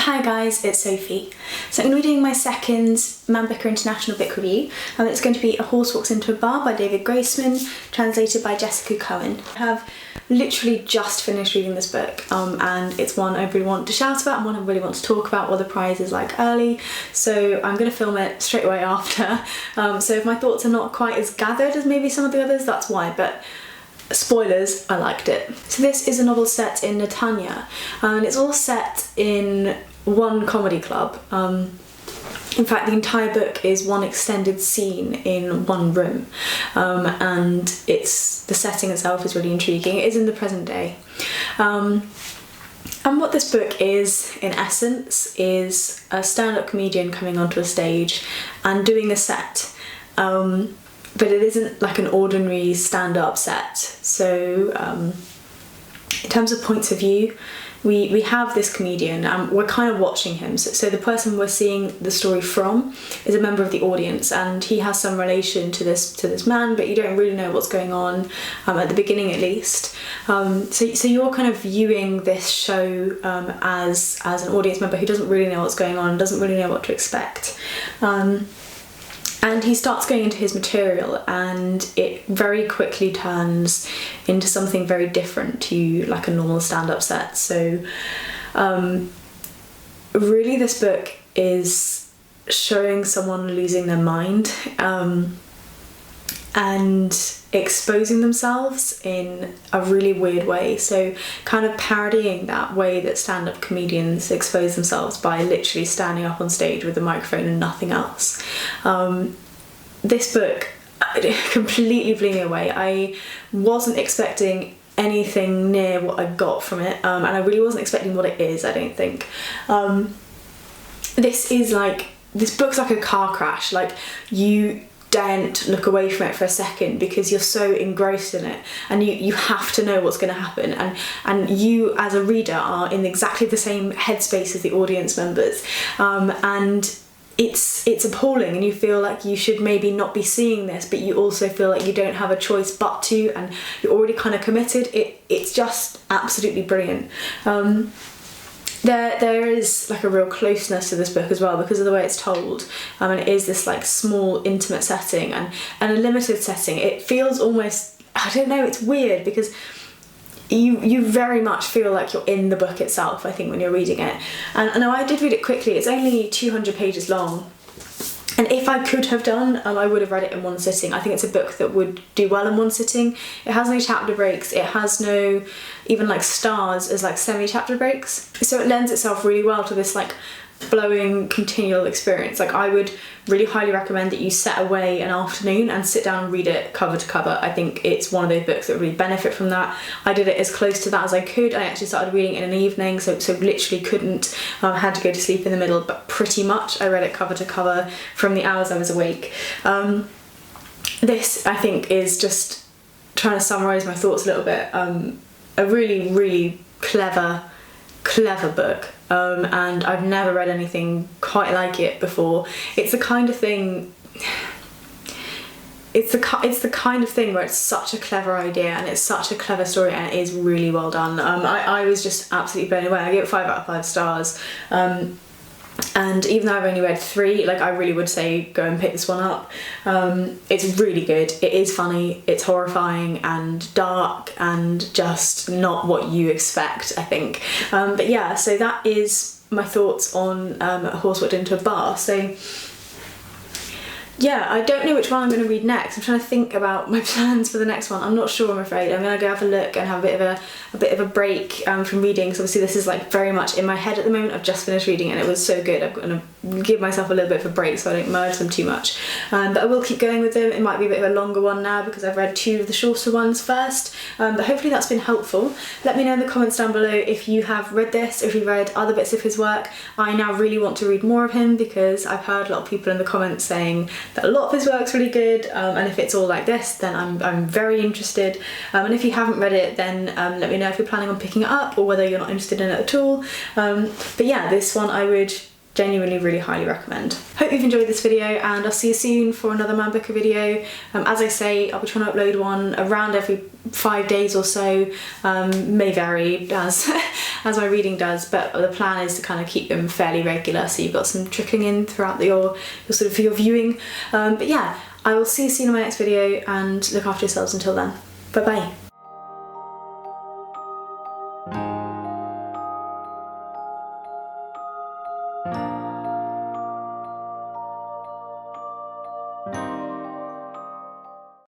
Hi guys, it's Sophie. So I'm going to be doing my second Man Booker International book review, and it's going to be A Horse Walks into a Bar by David Grossman, translated by Jessica Cohen. I have literally just finished reading this book, and it's one I really want to shout about and one I really want to talk about what the prize is like early, so I'm going to film it straight away after. So if my thoughts are not quite as gathered as maybe some of the others, that's why, but spoilers, I liked it. So this is a novel set in Netanya, and it's all set in one comedy club. In fact, the entire book is one extended scene in one room, and the setting itself is really intriguing. It is in the present day. And what this book is, in essence, is a stand-up comedian coming onto a stage and doing a set. But it isn't like an ordinary stand-up set. So in terms of points of view, we have this comedian and we're kind of watching him. So the person we're seeing the story from is a member of the audience, and he has some relation to this man, but you don't really know what's going on at the beginning, at least. So you're kind of viewing this show as an audience member who doesn't really know what's going on, doesn't really know what to expect. And he starts going into his material, and it very quickly turns into something very different to like a normal stand-up set. So really this book is showing someone losing their mind and exposing themselves in a really weird way. So kind of parodying that way that stand-up comedians expose themselves by literally standing up on stage with a microphone and nothing else. This book completely blew me away. I wasn't expecting anything near what I got from it, and I really wasn't expecting what it is, I don't think. This book's like a car crash. Like, you daren't look away from it for a second because you're so engrossed in it, and you have to know what's going to happen, and you as a reader are in exactly the same headspace as the audience members, and it's appalling, and you feel like you should maybe not be seeing this, but you also feel like you don't have a choice but to, and you're already kind of committed. It's just absolutely brilliant. There is like a real closeness to this book as well because of the way it's told, and it is this like small intimate setting and a limited setting. It feels almost, I don't know, it's weird because you very much feel like you're in the book itself, I think, when you're reading it. And I did read it quickly. It's only 200 pages long, and if I could have done, I would have read it in one sitting. I think it's a book that would do well in one sitting. It has no chapter breaks. It has no even like stars as like semi-chapter breaks. So it lends itself really well to this like flowing continual experience. Like, I would really highly recommend that you set away an afternoon and sit down and read it cover to cover. I think it's one of those books that really benefit from that. I did it as close to that as I could. I actually started reading it in an evening, so literally couldn't, had to go to sleep in the middle, but pretty much I read it cover to cover from the hours I was awake. This, I think, is just trying to summarise my thoughts a little bit. A really, really clever book, and I've never read anything quite like it before. It's the kind of thing, it's the kind of thing where it's such a clever idea and it's such a clever story, and it is really well done. I was just absolutely blown away. I gave it 5 out of 5 stars. And even though I've only read 3, like, I really would say go and pick this one up. It's really good. It is funny, it's horrifying and dark and just not what you expect, I think. But yeah, so that is my thoughts on A Horse Walked into a Bar. So yeah, I don't know which one I'm going to read next. I'm trying to think about my plans for the next one. I'm not sure, I'm afraid. I'm going to go have a look and have a bit of a break from reading, because obviously this is like very much in my head at the moment. I've just finished reading and it was so good. I'm going to give myself a little bit of a break so I don't merge them too much. But I will keep going with them. It might be a bit of a longer one now because I've read 2 of the shorter ones first. But hopefully that's been helpful. Let me know in the comments down below if you have read this, or if you've read other bits of his work. I now really want to read more of him because I've heard a lot of people in the comments saying that a lot of his work's really good, and if it's all like this, then I'm very interested. And if you haven't read it, then let me know if you're planning on picking it up or whether you're not interested in it at all. But yeah, this one I would Genuinely really highly recommend. Hope you've enjoyed this video, and I'll see you soon for another Man Booker video. As I say, I'll be trying to upload one around every 5 days or so. May vary as as my reading does, but the plan is to kind of keep them fairly regular, so you've got some trickling in throughout your sort of your viewing. But yeah, I will see you soon in my next video, and look after yourselves until then. Bye bye.